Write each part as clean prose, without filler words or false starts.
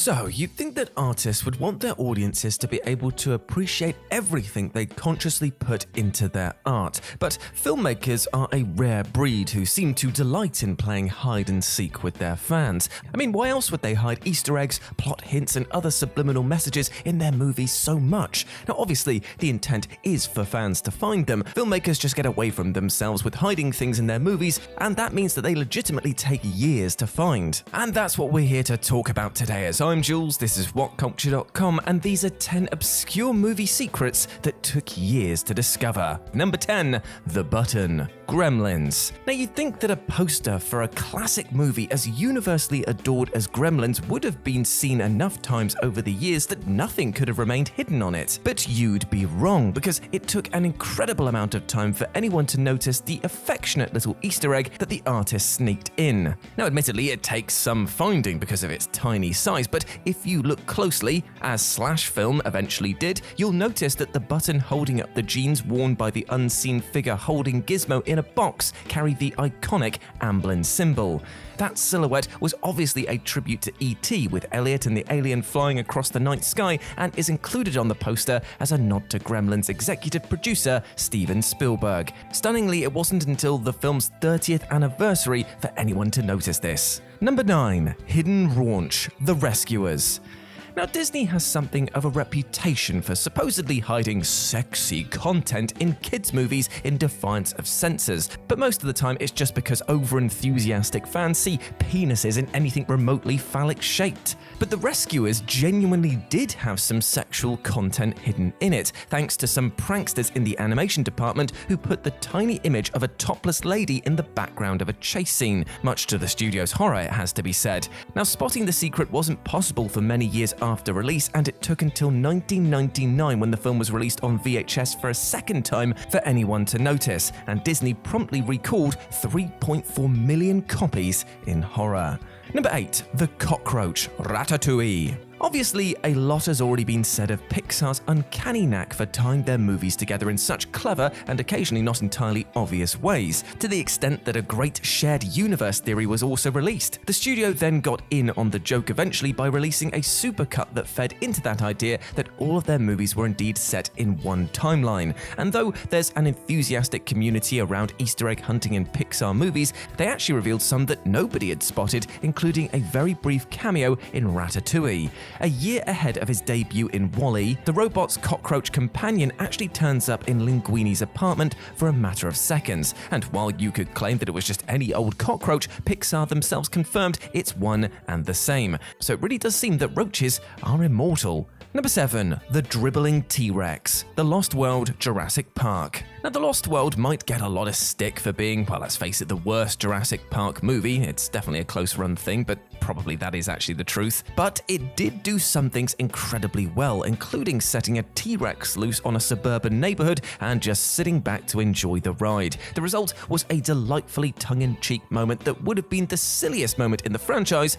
So, you'd think that artists would want their audiences to be able to appreciate everything they consciously put into their art, but filmmakers are a rare breed who seem to delight in playing hide and seek with their fans. I mean, why else would they hide Easter eggs, plot hints, and other subliminal messages in their movies so much? Now, obviously, the intent is for fans to find them. Filmmakers just get away from themselves with hiding things in their movies, and that means that they legitimately take years to find. And that's what we're here to talk about today. As I'm Jules, this is Whatculture.com, and these are 10 obscure movie secrets that took years to discover. Number 10. The Button. Gremlins. Now, you'd think that a poster for a classic movie as universally adored as Gremlins would have been seen enough times over the years that nothing could have remained hidden on it. But you'd be wrong, because it took an incredible amount of time for anyone to notice the affectionate little Easter egg that the artist sneaked in. Now, admittedly, it takes some finding because of its tiny size, but if you look closely, as Slash Film eventually did, you'll notice that the button holding up the jeans worn by the unseen figure holding Gizmo in a box carry the iconic Amblin symbol. That silhouette was obviously a tribute to E.T., with Elliot and the alien flying across the night sky, and is included on the poster as a nod to Gremlins' executive producer, Steven Spielberg. Stunningly, it wasn't until the film's 30th anniversary for anyone to notice this. Number 9. Hidden Raunch. The Rescuers. Now, Disney has something of a reputation for supposedly hiding sexy content in kids' movies in defiance of censors, but most of the time it's just because over-enthusiastic fans see penises in anything remotely phallic-shaped. But The Rescuers genuinely did have some sexual content hidden in it, thanks to some pranksters in the animation department who put the tiny image of a topless lady in the background of a chase scene, much to the studio's horror, it has to be said. Now, spotting the secret wasn't possible for many years after release, and it took until 1999, when the film was released on VHS for a second time, for anyone to notice, and Disney promptly recalled 3.4 million copies in horror. Number 8. The Cockroach. Ratatouille. Obviously, a lot has already been said of Pixar's uncanny knack for tying their movies together in such clever and occasionally not entirely obvious ways, to the extent that a great shared universe theory was also released. The studio then got in on the joke eventually by releasing a supercut that fed into that idea that all of their movies were indeed set in one timeline. And though there's an enthusiastic community around Easter egg hunting in Pixar movies, they actually revealed some that nobody had spotted, including a very brief cameo in Ratatouille. A year ahead of his debut in WALL-E, the robot's cockroach companion actually turns up in Linguini's apartment for a matter of seconds, and while you could claim that it was just any old cockroach, Pixar themselves confirmed it's one and the same. So it really does seem that roaches are immortal. Number 7. The Dribbling T-Rex. The Lost World. Jurassic Park. Now, The Lost World might get a lot of stick for being, well, let's face it, the worst Jurassic Park movie. It's definitely a close-run thing, but probably that is actually the truth. But it did do some things incredibly well, including setting a T-Rex loose on a suburban neighborhood and just sitting back to enjoy the ride. The result was a delightfully tongue-in-cheek moment that would have been the silliest moment in the franchise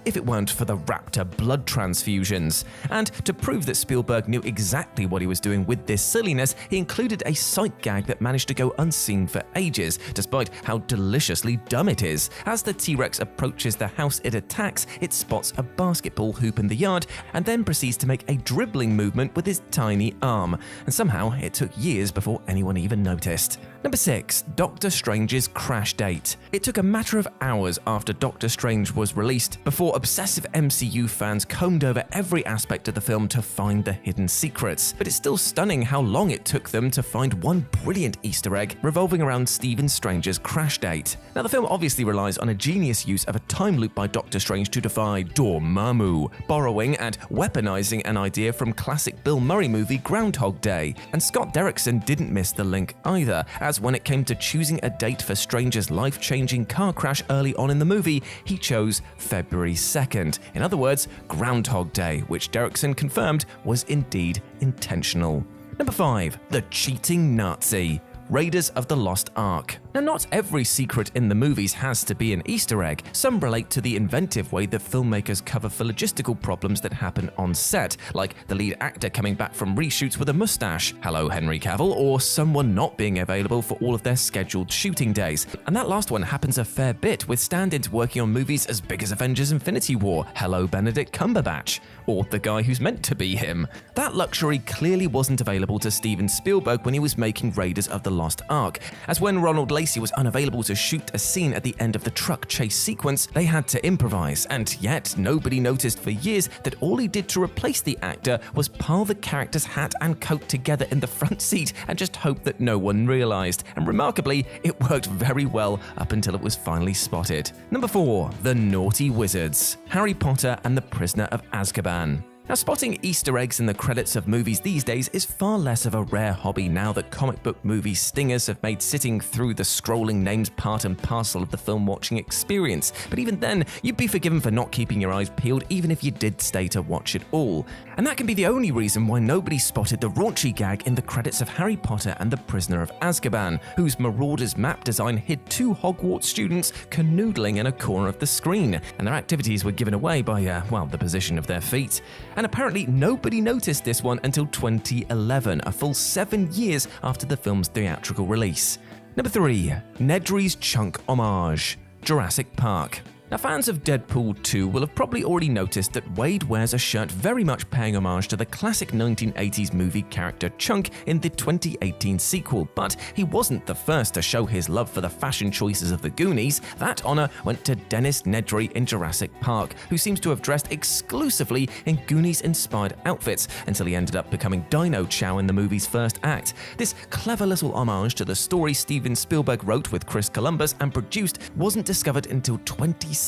if it weren't for the raptor blood transfusions. And to prove that Spielberg knew exactly what he was doing with this silliness, he included a sight gag that managed to go unseen for ages, despite how deliciously dumb it is. As the T-Rex approaches the house it attacks, it spots a basketball hoop in the yard, and then proceeds to make a dribbling movement with his tiny arm. And somehow, it took years before anyone even noticed. Number 6. Doctor Strange's Crash Date. It took a matter of hours after Doctor Strange was released before obsessive MCU fans combed over every aspect of the film to find the hidden secrets. But it's still stunning how long it took them to find one brilliant Easter egg revolving around Stephen Strange's crash date. Now, the film obviously relies on a genius use of a time loop by Doctor Strange to defy Dormammu, borrowing and weaponizing an idea from classic Bill Murray movie Groundhog Day. And Scott Derrickson didn't miss the link either, as when it came to choosing a date for Strange's life-changing car crash early on in the movie, he chose February 2nd. In other words, Groundhog Day, which Derrickson confirmed was indeed intentional. Number 5. The Cheating Nazi. Raiders of the Lost Ark. Now, not every secret in the movies has to be an Easter egg. Some relate to the inventive way that filmmakers cover for logistical problems that happen on set, like the lead actor coming back from reshoots with a mustache, hello Henry Cavill, or someone not being available for all of their scheduled shooting days. And that last one happens a fair bit, with stand-ins working on movies as big as Avengers Infinity War, hello Benedict Cumberbatch, or the guy who's meant to be him. That luxury clearly wasn't available to Steven Spielberg when he was making Raiders of the Lost Ark, as when Ronald Lacey was unavailable to shoot a scene at the end of the truck chase sequence, they had to improvise, and yet nobody noticed for years that all he did to replace the actor was pile the character's hat and coat together in the front seat and just hope that no one realized. And remarkably, it worked very well up until it was finally spotted. Number 4. The Naughty Wizards. Harry Potter and the Prisoner of Azkaban. Now, spotting Easter eggs in the credits of movies these days is far less of a rare hobby now that comic book movie stingers have made sitting through the scrolling names part and parcel of the film watching experience. But even then, you'd be forgiven for not keeping your eyes peeled even if you did stay to watch it all. And that can be the only reason why nobody spotted the raunchy gag in the credits of Harry Potter and the Prisoner of Azkaban, whose Marauder's map design hid 2 Hogwarts students canoodling in a corner of the screen, and their activities were given away by, the position of their feet. And apparently nobody noticed this one until 2011, a full 7 years after the film's theatrical release. Number 3. Nedry's Chunk Homage. Jurassic Park. Now, fans of Deadpool 2 will have probably already noticed that Wade wears a shirt very much paying homage to the classic 1980s movie character Chunk in the 2018 sequel, but he wasn't the first to show his love for the fashion choices of the Goonies. That honor went to Dennis Nedry in Jurassic Park, who seems to have dressed exclusively in Goonies-inspired outfits until he ended up becoming Dino Chow in the movie's first act. This clever little homage to the story Steven Spielberg wrote with Chris Columbus and produced wasn't discovered until 2017,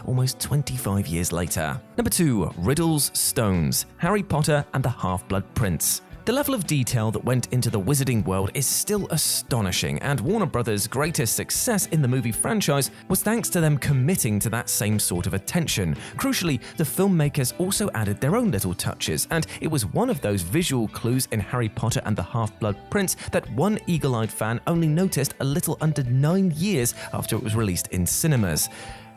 almost 25 years later. Number 2. Riddles, Stones. Harry Potter and the Half-Blood Prince. The level of detail that went into the wizarding world is still astonishing, and Warner Brothers' greatest success in the movie franchise was thanks to them committing to that same sort of attention. Crucially, the filmmakers also added their own little touches, and it was one of those visual clues in Harry Potter and the Half-Blood Prince that one eagle-eyed fan only noticed a little under 9 years after it was released in cinemas.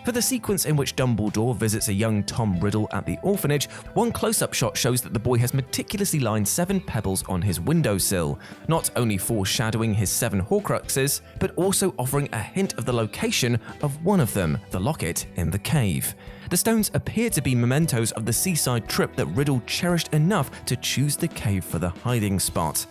For the sequence in which Dumbledore visits a young Tom Riddle at the orphanage, one close-up shot shows that the boy has meticulously lined 7 pebbles on his windowsill, not only foreshadowing his 7 Horcruxes, but also offering a hint of the location of one of them, the locket in the cave. The stones appear to be mementos of the seaside trip that Riddle cherished enough to choose the cave for the hiding spot.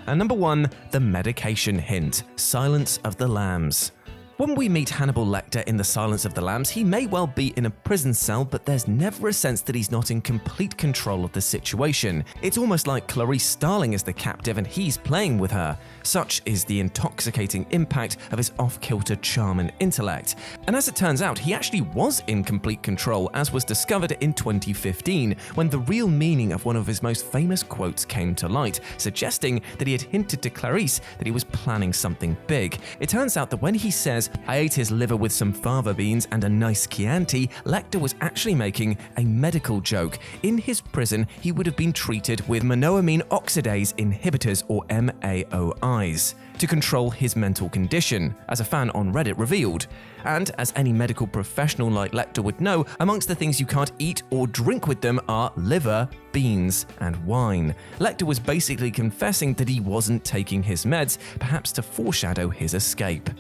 And number 1, the medication hint, Silence of the Lambs. When we meet Hannibal Lecter in The Silence of the Lambs, he may well be in a prison cell, but there's never a sense that he's not in complete control of the situation. It's almost like Clarice Starling is the captive and he's playing with her. Such is the intoxicating impact of his off-kilter charm and intellect. And as it turns out, he actually was in complete control, as was discovered in 2015, when the real meaning of one of his most famous quotes came to light, suggesting that he had hinted to Clarice that he was planning something big. It turns out that when he says, "I ate his liver with some fava beans and a nice Chianti," Lecter was actually making a medical joke. In his prison, he would have been treated with monoamine oxidase inhibitors, or MAOIs, to control his mental condition, as a fan on Reddit revealed. And as any medical professional like Lecter would know, amongst the things you can't eat or drink with them are liver, beans, and wine. Lecter was basically confessing that he wasn't taking his meds, perhaps to foreshadow his escape.